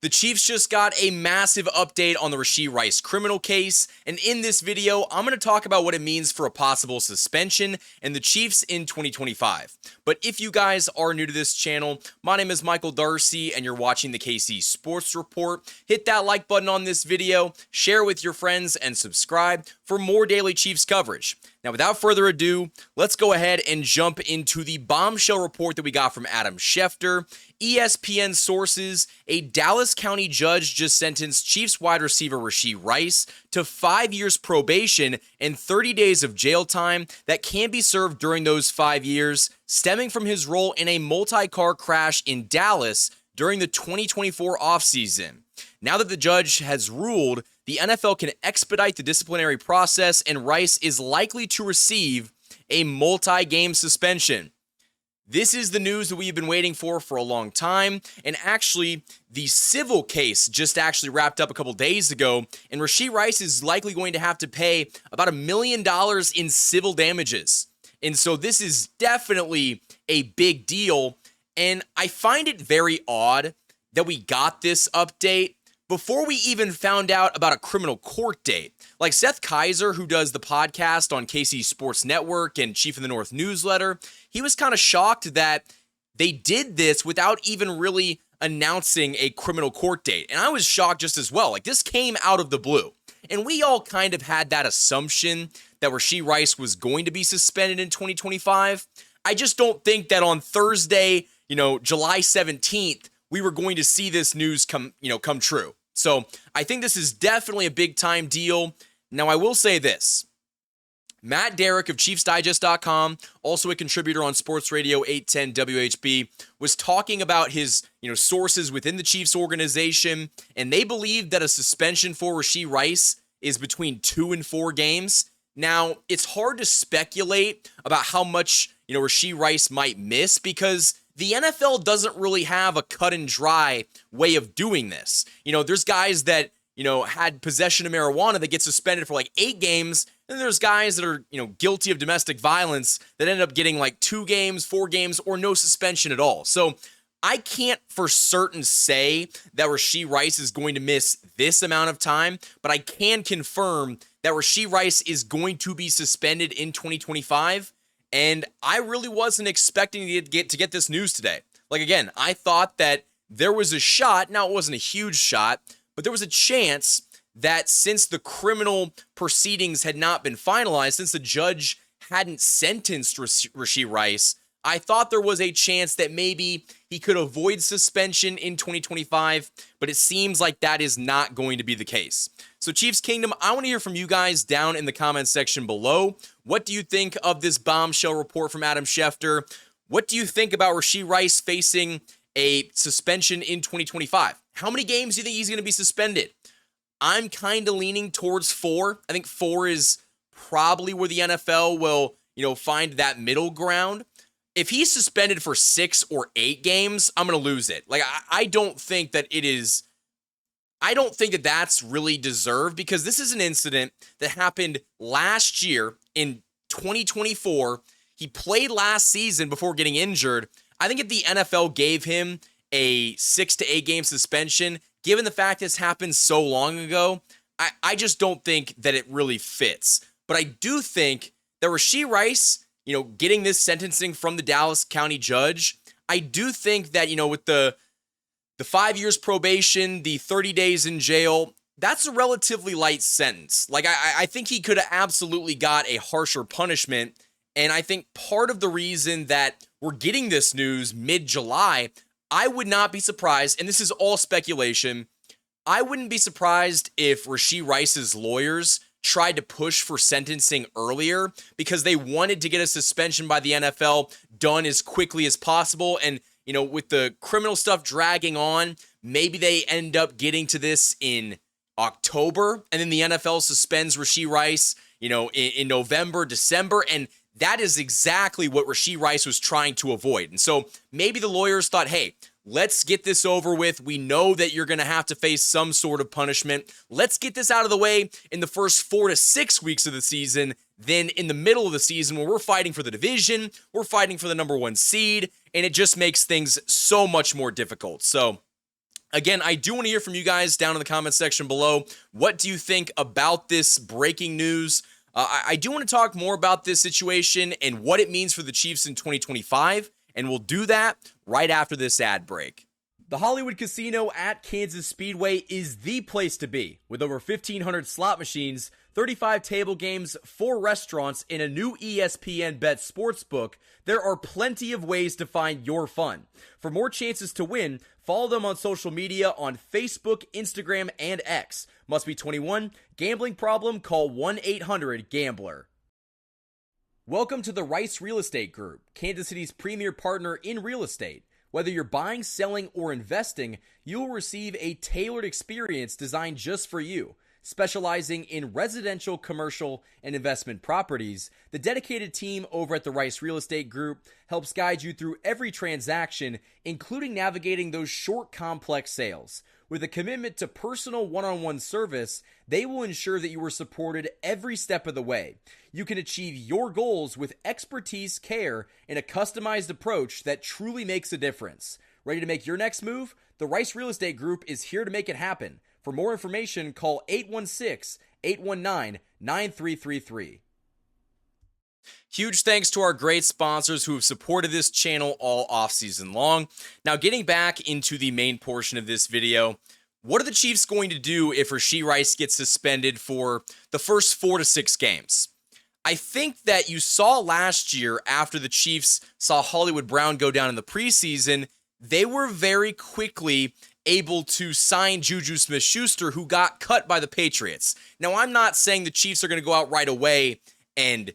The Chiefs just got a massive update on the Rashee Rice criminal case, and in this video, I'm going to talk about what it means for a possible suspension and the Chiefs in 2025. But if you guys are new to this channel, my name is Michael Darcy, and you're watching the KC Sports Report. Hit that like button on this video, share with your friends, and subscribe for more daily Chiefs coverage. Now, without further ado, let's go ahead and jump into the bombshell report that we got from Adam Schefter. ESPN sources: a Dallas County judge just sentenced Chiefs wide receiver Rashee Rice to 5 years probation and 30 days of jail time that can be served during those 5 years, stemming from his role in a multi-car crash in Dallas during the 2024 offseason. Now that the judge has ruled, the NFL can expedite the disciplinary process, and Rice is likely to receive a multi-game suspension. This is the news that we've been waiting for a long time, and actually, the civil case just actually wrapped up a couple days ago, and Rashee Rice is likely going to have to pay about $1 million in civil damages. And so this is definitely a big deal, and I find it very odd that we got this update before we even found out about a criminal court date. Like Seth Kaiser, who does the podcast on KC Sports Network and Chief of the North newsletter, he was kind of shocked that they did this without even really announcing a criminal court date. And I was shocked just as well. Like, this came out of the blue. And we all kind of had that assumption that Rashee Rice was going to be suspended in 2025. I just don't think that on Thursday, July 17th, we were going to see this news come true. So I think this is definitely a big time deal. Now, I will say this. Matt Derrick of ChiefsDigest.com, also a contributor on Sports Radio 810 WHB, was talking about his sources within the Chiefs organization, and they believe that a suspension for Rashee Rice is between 2 and 4 games. Now, it's hard to speculate about how much Rashee Rice might miss, because the NFL doesn't really have a cut and dry way of doing this. There's guys that, had possession of marijuana that get suspended for like 8 games. And there's guys that are, guilty of domestic violence that end up getting like 2 games, 4 games, or no suspension at all. So I can't for certain say that Rashee Rice is going to miss this amount of time, but I can confirm that Rashee Rice is going to be suspended in 2025. And I really wasn't expecting to get this news today. Like, again, I thought that there was a shot. Now, it wasn't a huge shot, but there was a chance that since the criminal proceedings had not been finalized, since the judge hadn't sentenced Rashee Rice, I thought there was a chance that maybe he could avoid suspension in 2025, but it seems like that is not going to be the case. So Chiefs Kingdom, I want to hear from you guys down in the comments section below. What do you think of this bombshell report from Adam Schefter? What do you think about Rashee Rice facing a suspension in 2025? How many games do you think he's going to be suspended? I'm kind of leaning towards 4. I think 4 is probably where the NFL will, find that middle ground. If he's suspended for 6 or 8 games, I'm going to lose it. Like, I don't think that it is. I don't think that that's really deserved, because this is an incident that happened last year in 2024. He played last season before getting injured. I think if the NFL gave him a 6 to 8 game suspension, given the fact this happened so long ago, I just don't think that it really fits. But I do think that Rashee Rice, getting this sentencing from the Dallas County judge, I do think that, with the 5 years probation, the 30 days in jail, that's a relatively light sentence. Like, I think he could have absolutely got a harsher punishment. And I think part of the reason that we're getting this news mid-July, I would not be surprised, and this is all speculation, I wouldn't be surprised if Rashee Rice's lawyers tried to push for sentencing earlier because they wanted to get a suspension by the NFL done as quickly as possible. And, with the criminal stuff dragging on, maybe they end up getting to this in October, and then the NFL suspends Rashee Rice, in November, December, and that is exactly what Rashee Rice was trying to avoid. And so maybe the lawyers thought, hey, let's get this over with. We know that you're going to have to face some sort of punishment. Let's get this out of the way in the first 4 to 6 weeks of the season. Then in the middle of the season, where we're fighting for the division, we're fighting for the number 1 seed, and it just makes things so much more difficult. So Again, I do want to hear from you guys down in the comment section below. What do you think about this breaking news? I do want to talk more about this situation and what it means for the Chiefs in 2025, and we'll do that right after this ad break. The Hollywood Casino at Kansas Speedway is the place to be. With over 1,500 slot machines, 35 table games, 4 restaurants, and a new ESPN Bet sportsbook, there are plenty of ways to find your fun. For more chances to win, follow them on social media on Facebook, Instagram, and X. Must be 21. Gambling problem? Call 1-800-GAMBLER. Welcome to the Rice Real Estate Group, Kansas City's premier partner in real estate. Whether you're buying, selling, or investing, you will receive a tailored experience designed just for you. Specializing in residential, commercial, and investment properties, the dedicated team over at the Rice Real Estate Group helps guide you through every transaction, including navigating those short, complex sales. With a commitment to personal one-on-one service, they will ensure that you are supported every step of the way. You can achieve your goals with expertise, care, and a customized approach that truly makes a difference. Ready to make your next move? The Rice Real Estate Group is here to make it happen. For more information, call 816-819-9333. Huge thanks to our great sponsors who have supported this channel all offseason long. Now, getting back into the main portion of this video, what are the Chiefs going to do if Rashee Rice gets suspended for the first 4 to 6 games? I think that you saw last year after the Chiefs saw Hollywood Brown go down in the preseason, they were very quickly able to sign Juju Smith-Schuster, who got cut by the Patriots. Now, I'm not saying the Chiefs are going to go out right away and,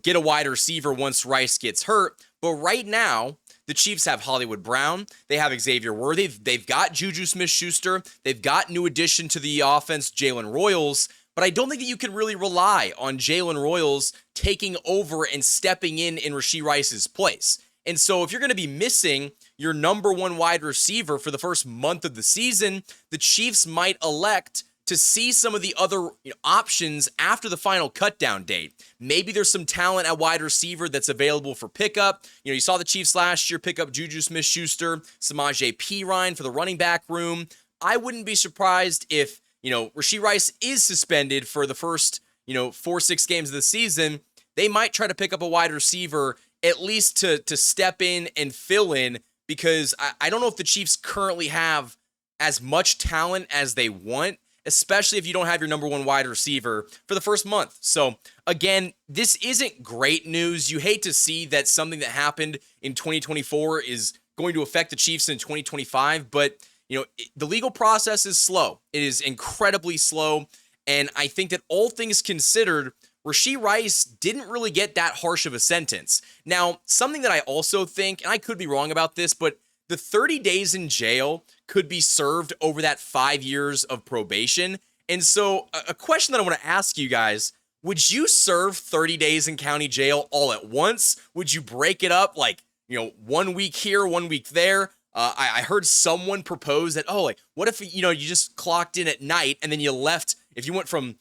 get a wide receiver once Rice gets hurt, but right now, the Chiefs have Hollywood Brown, they have Xavier Worthy, they've got Juju Smith-Schuster, they've got new addition to the offense, Jalen Royals, but I don't think that you can really rely on Jalen Royals taking over and stepping in Rashee Rice's place. And so if you're going to be missing your number one wide receiver for the first month of the season, the Chiefs might elect to see some of the other options after the final cutdown date. Maybe there's some talent at wide receiver that's available for pickup. You saw the Chiefs last year pick up Juju Smith-Schuster, Samaje Perine for the running back room. I wouldn't be surprised if, Rashee Rice is suspended for the first, 4-6 games of the season. They might try to pick up a wide receiver at least to step in and fill in, because I don't know if the Chiefs currently have as much talent as they want, especially if you don't have your number one wide receiver for the first month. So again, this isn't great news. You hate to see that something that happened in 2024 is going to affect the Chiefs in 2025, but the legal process is slow. It is incredibly slow, and I think that all things considered, Rashee Rice didn't really get that harsh of a sentence. Now, something that I also think, and I could be wrong about this, but the 30 days in jail could be served over that 5 years of probation. And so a question that I want to ask you guys, would you serve 30 days in county jail all at once? Would you break it up 1 week here, 1 week there? I heard someone propose that, what if, you just clocked in at night and then you left, if you went from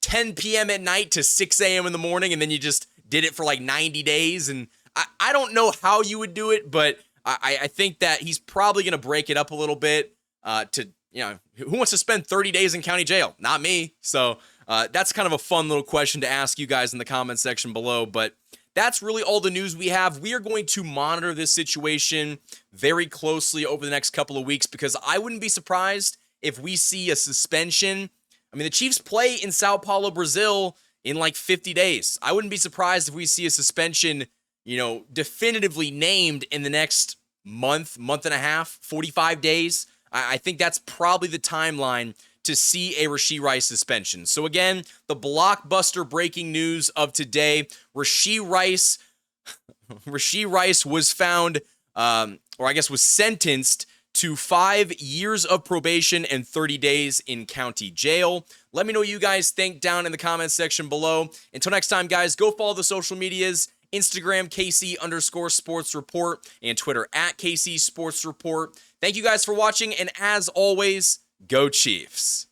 10 p.m. at night to 6 a.m. in the morning, and then you just did it for 90 days. And I don't know how you would do it, but I think that he's probably going to break it up a little bit who wants to spend 30 days in county jail? Not me. So that's kind of a fun little question to ask you guys in the comment section below. But that's really all the news we have. We are going to monitor this situation very closely over the next couple of weeks, because I wouldn't be surprised if we see a suspension. I mean, the Chiefs play in Sao Paulo, Brazil in 50 days. I wouldn't be surprised if we see a suspension, definitively named in the next month and a half, 45 days. I think that's probably the timeline to see a Rashee Rice suspension. So again, the blockbuster breaking news of today, Rashee Rice was found, was sentenced to 5 years of probation and 30 days in county jail. Let me know what you guys think down in the comments section below. Until next time, guys, go follow the social medias, Instagram, KC_Sports Report, and Twitter at KC Sports Report. Thank you guys for watching, and as always, go Chiefs.